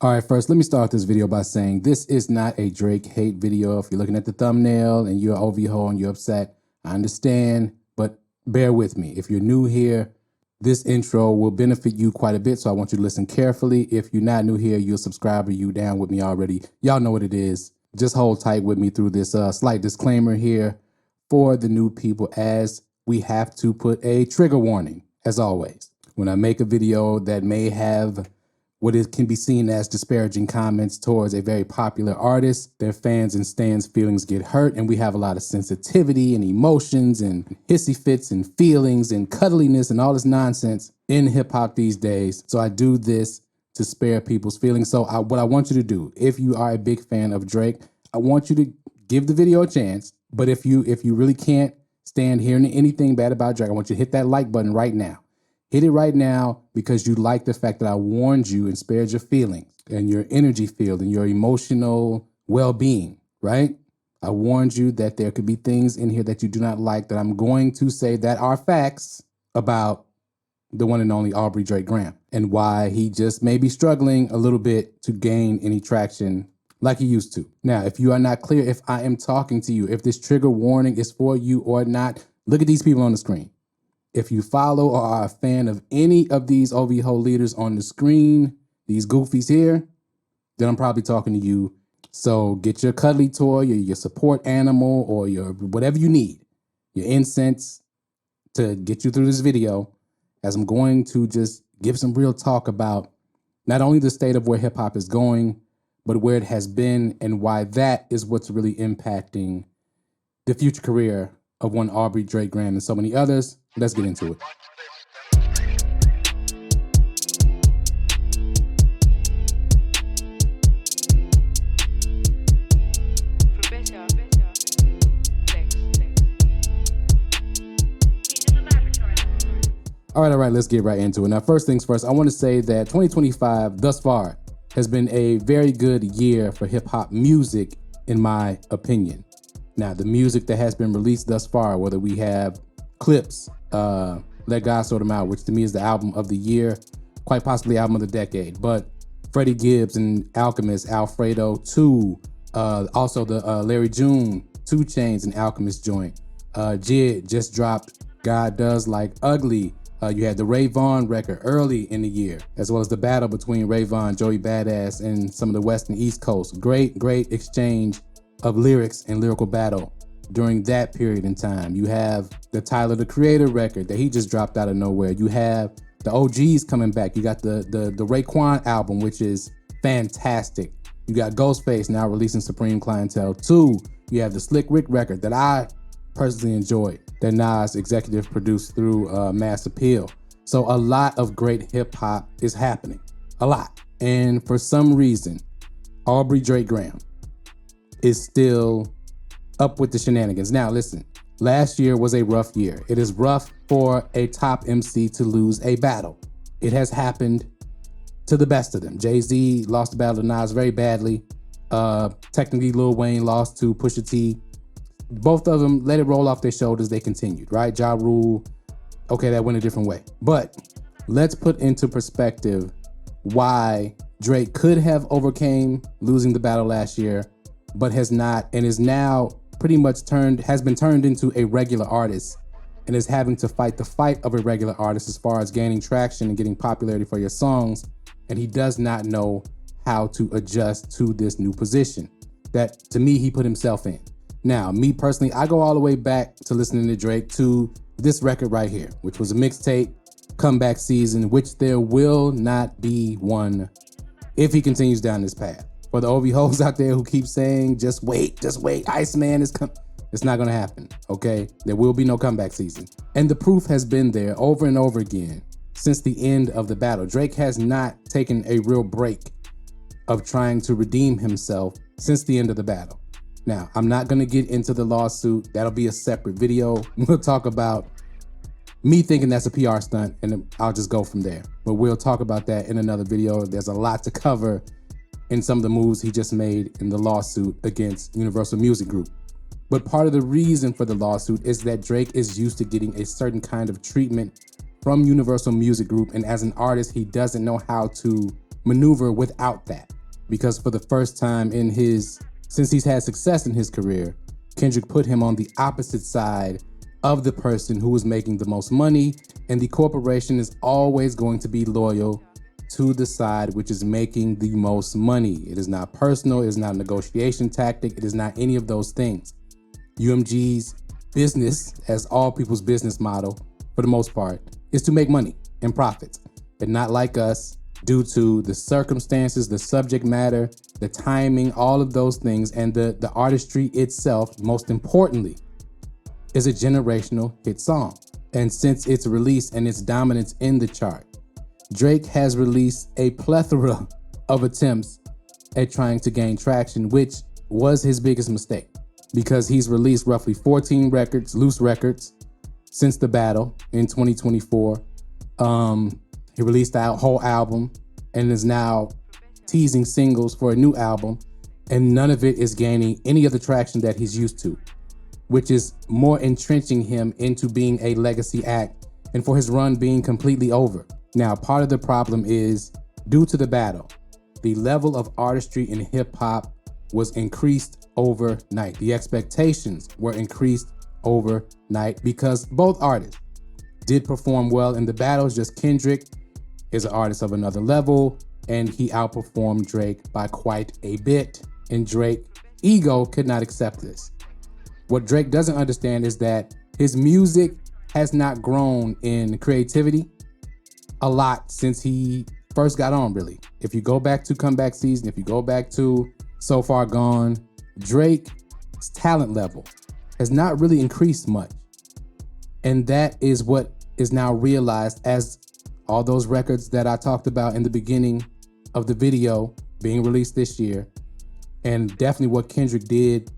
All right, first, let me start this video by saying this is not a Drake hate video. If you're looking at the thumbnail and you're OVO and you're upset, I understand, but bear with me. If you're new here, this intro will benefit you quite a bit, so I want you to listen carefully. If you're not new here, you're a subscriber, you down with me already. Y'all know what it is. Just hold tight with me through this slight disclaimer here for the new people, as we have to put a trigger warning, as always. When I make a video that may have what it can be seen as disparaging comments towards a very popular artist, their fans and stans' feelings get hurt, and we have a lot of sensitivity and emotions and hissy fits and feelings and cuddliness and all this nonsense in hip hop these days. So I do this to spare people's feelings. So what I want you to do, if you are a big fan of Drake, I want you to give the video a chance. But if you really can't stand hearing anything bad about Drake, I want you to hit that like button right now. Hit it right now because you like the fact that I warned you and spared your feelings and your energy field and your emotional well-being, right? I warned you that there could be things in here that you do not like that I'm going to say that are facts about the one and only Aubrey Drake Graham and why he just may be struggling a little bit to gain any traction like he used to. Now, if you are not clear if I am talking to you, if this trigger warning is for you or not, look at these people on the screen. If you follow or are a fan of any of these OVO leaders on the screen, these goofies here, then I'm probably talking to you. So get your cuddly toy, your support animal, or your whatever you need, your incense to get you through this video, as I'm going to just give some real talk about not only the state of where hip hop is going, but where it has been and why that is what's really impacting the future career of one Aubrey Drake Graham and so many others. Let's get into it. All right, let's get right into it. Now, first things first, I want to say that 2025 thus far has been a very good year for hip hop music, in my opinion. Now, the music that has been released thus far, whether we have Clips, Let God Sort Them Out, which to me is the album of the year, quite possibly album of the decade, but Freddie Gibbs and Alchemist, Alfredo 2, also the Larry June, 2 Chainz and Alchemist joint. Jid just dropped God Does Like Ugly. You had the Ray Vaughn record early in the year, as well as the battle between Ray Vaughn, Joey Badass, and some of the West and East Coast. Great exchange of lyrics and lyrical battle during that period in time. You have the Tyler, the Creator record that he just dropped out of nowhere. You have the OGs coming back. You got the Raekwon album, which is fantastic. You got Ghostface now releasing Supreme Clientele 2. You have the Slick Rick record that I personally enjoyed, that Nas executive produced through Mass Appeal. So a lot of great hip hop is happening, a lot. And for some reason, Aubrey Drake Graham is still up with the shenanigans. Now listen, last year was a rough year. It is rough for a top MC to lose a battle. It has happened to the best of them. Jay-Z lost the battle to Nas very badly. Technically Lil Wayne lost to Pusha T. Both of them let it roll off their shoulders. They continued, right? Ja Rule, okay, that went a different way. But let's put into perspective why Drake could have overcame losing the battle last year, but has not, and is now pretty much has been turned into a regular artist and is having to fight the fight of a regular artist as far as gaining traction and getting popularity for your songs. And he does not know how to adjust to this new position that, to me, he put himself in. Now, me personally, I go all the way back to listening to Drake to this record right here, which was a mixtape, Comeback Season, which there will not be one if he continues down this path. For the OVOs out there who keep saying, just wait, Iceman is coming. It's not gonna happen, okay? There will be no comeback season. And the proof has been there over and over again since the end of the battle. Drake has not taken a real break of trying to redeem himself since the end of the battle. Now, I'm not gonna get into the lawsuit. That'll be a separate video. We'll talk about me thinking that's a PR stunt, and I'll just go from there. But we'll talk about that in another video. There's a lot to cover in some of the moves he just made in the lawsuit against Universal Music Group. But part of the reason for the lawsuit is that Drake is used to getting a certain kind of treatment from Universal Music Group, and as an artist, he doesn't know how to maneuver without that. because for the first time since he's had success in his career, Kendrick put him on the opposite side of the person who was making the most money, and the corporation is always going to be loyal to the side which is making the most money. It is not personal, it is not a negotiation tactic, it is not any of those things. UMG's business, as all people's business model, for the most part, is to make money and profits, and not like us, due to the circumstances, the subject matter, the timing, all of those things, and the artistry itself, most importantly, is a generational hit song. And since its release and its dominance in the chart, Drake has released a plethora of attempts at trying to gain traction, which was his biggest mistake, because he's released roughly 14 records, loose records, since the battle in 2024. He released that whole album and is now teasing singles for a new album, and none of it is gaining any of the traction that he's used to, which is more entrenching him into being a legacy act and for his run being completely over. Now, part of the problem is, due to the battle, the level of artistry in hip hop was increased overnight. The expectations were increased overnight because both artists did perform well in the battles. Just Kendrick is an artist of another level, and he outperformed Drake by quite a bit, and Drake's ego could not accept this. What Drake doesn't understand is that his music has not grown in creativity a lot since he first got on, really. If you go back to Comeback Season, if you go back to So Far Gone, Drake's talent level has not really increased much. And that is what is now realized as all those records that I talked about in the beginning of the video being released this year, and definitely what Kendrick did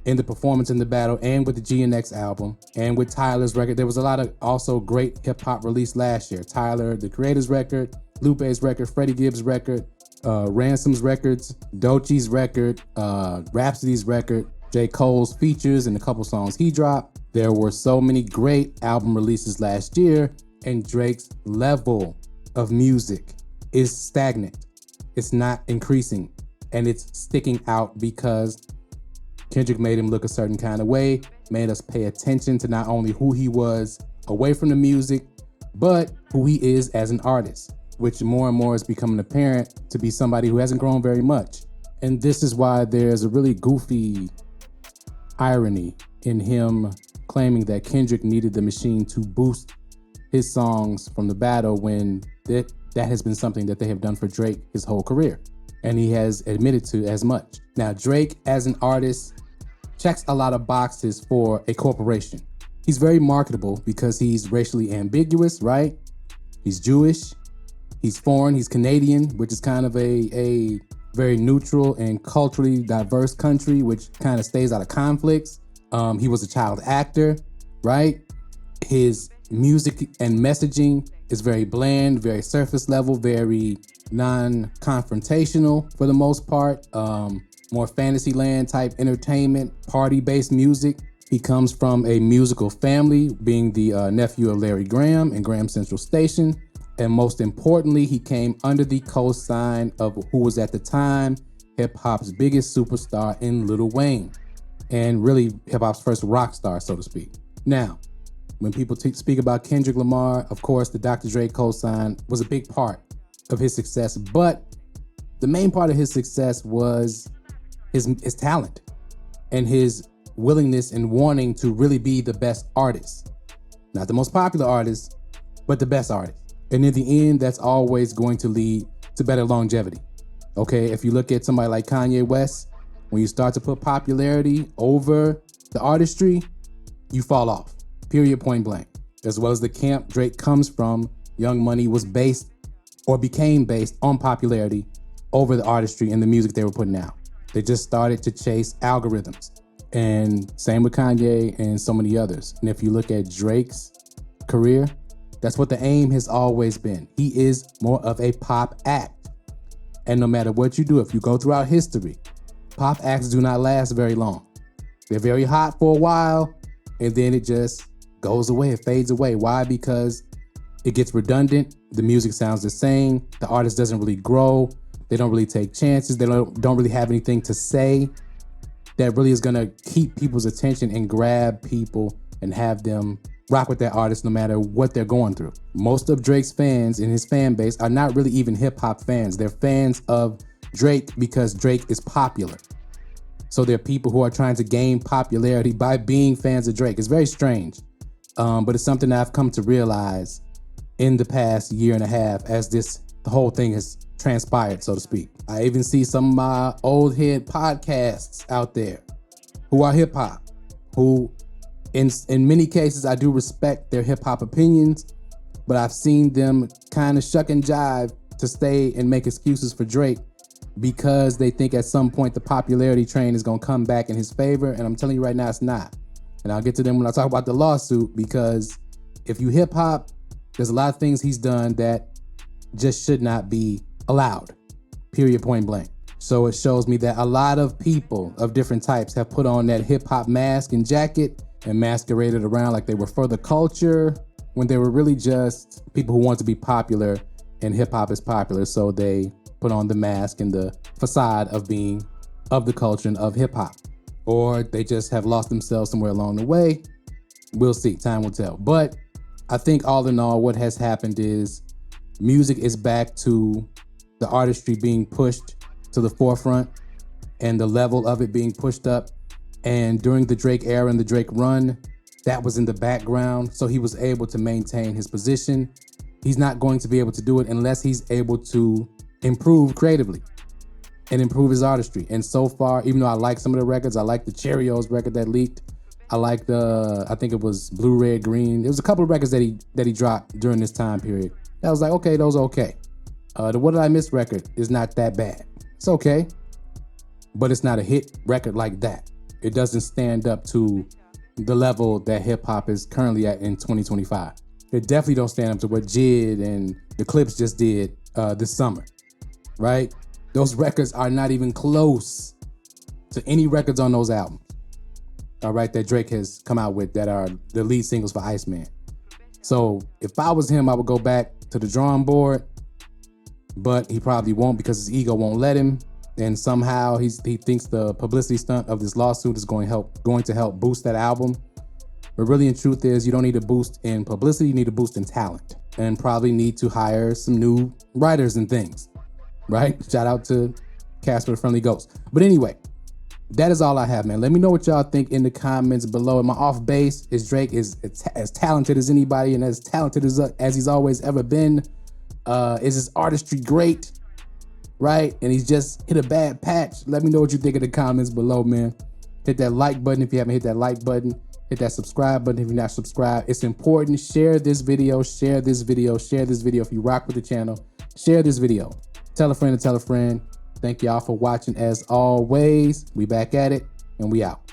in the performance in the battle, and with the GNX album, and with Tyler's record. There was a lot of also great hip hop released last year. Tyler, the Creator's record, Lupe's record, Freddie Gibbs' record, Ransom's records, Doechie's record, Rhapsody's record, J. Cole's features, and a couple songs he dropped. There were so many great album releases last year, and Drake's level of music is stagnant. It's not increasing, and it's sticking out because Kendrick made him look a certain kind of way, made us pay attention to not only who he was away from the music, but who he is as an artist, which more and more is becoming apparent to be somebody who hasn't grown very much. And this is why there's a really goofy irony in him claiming that Kendrick needed the machine to boost his songs from the battle, when that has been something that they have done for Drake his whole career. And he has admitted to as much. Now, Drake as an artist checks a lot of boxes for a corporation. He's very marketable because he's racially ambiguous, right? He's Jewish, he's foreign, he's Canadian, which is kind of a very neutral and culturally diverse country, which kind of stays out of conflicts. He was a child actor, right? His music and messaging is very bland, very surface level, very non-confrontational for the most part. More Fantasyland type entertainment, party-based music. He comes from a musical family, being the nephew of Larry Graham and Graham Central Station. And most importantly, he came under the cosign of who was at the time hip-hop's biggest superstar in Lil Wayne, and really hip-hop's first rock star, so to speak. Now, when people speak about Kendrick Lamar, of course, the Dr. Dre cosign was a big part of his success, but the main part of his success was his talent and his willingness and wanting to really be the best artist. Not the most popular artist, but the best artist. And in the end, that's always going to lead to better longevity. Okay, if you look at somebody like Kanye West, when you start to put popularity over the artistry, you fall off, period, point blank. As well as the camp Drake comes from, Young Money was based or became based on popularity over the artistry and the music they were putting out. They just started to chase algorithms. And same with Kanye and so many others. And if you look at Drake's career, that's what the aim has always been. He is more of a pop act. And no matter what you do, if you go throughout history, pop acts do not last very long. They're very hot for a while, and then it just goes away, it fades away. Why? Because it gets redundant, the music sounds the same, the artist doesn't really grow. They don't really take chances. They don't really have anything to say that really is gonna keep people's attention and grab people and have them rock with that artist no matter what they're going through. Most of Drake's fans in his fan base are not really even hip hop fans. They're fans of Drake because Drake is popular. So they're people who are trying to gain popularity by being fans of Drake. It's very strange, but it's something that I've come to realize in the past year and a half as the whole thing has transpired, so to speak. I even see some of my old head podcasts out there who are hip hop, who in many cases I do respect their hip hop opinions, but I've seen them kind of shuck and jive to stay and make excuses for Drake because they think at some point the popularity train is going to come back in his favor. And I'm telling you right now, it's not. And I'll get to them when I talk about the lawsuit, because if you hip hop, there's a lot of things he's done that just should not be allowed, period, point blank. So it shows me that a lot of people of different types have put on that hip hop mask and jacket and masqueraded around like they were for the culture when they were really just people who want to be popular, and hip hop is popular. So they put on the mask and the facade of being of the culture and of hip hop, or they just have lost themselves somewhere along the way. We'll see, time will tell. But I think all in all, what has happened is music is back to the artistry being pushed to the forefront and the level of it being pushed up. And during the Drake era and the Drake run, that was in the background. So he was able to maintain his position. He's not going to be able to do it unless he's able to improve creatively and improve his artistry. And so far, even though I like some of the records, I like the Cheerios record that leaked. I like I think it was Blue, Red, Green. There was a couple of records that he dropped during this time period. I was like, okay, those are okay. The What Did I Miss record is not that bad. It's okay, but it's not a hit record like that. It doesn't stand up to the level that hip hop is currently at in 2025. It definitely don't stand up to what Jid and the Clips just did this summer, right? Those records are not even close to any records on those albums, all right, that Drake has come out with that are the lead singles for Iceman. So if I was him, I would go back to the drawing board, but he probably won't because his ego won't let him. And somehow he thinks the publicity stunt of this lawsuit is going to help boost that album. But really, in truth is, you don't need a boost in publicity, you need a boost in talent, and probably need to hire some new writers and things, right? Shout out to Casper the Friendly Ghost. But anyway, that is all I have, man. Let me know what y'all think in the comments below. Am I off base? Is Drake as talented as anybody and as talented as he's always ever been? Is his artistry great? Right? And he's just hit a bad patch. Let me know what you think in the comments below, man. Hit that like button if you haven't hit that like button. Hit that subscribe button if you're not subscribed. It's important. Share this video. Share this video. Share this video. If you rock with the channel, share this video. Tell a friend to tell a friend. Thank y'all for watching as always. We back at it and we out.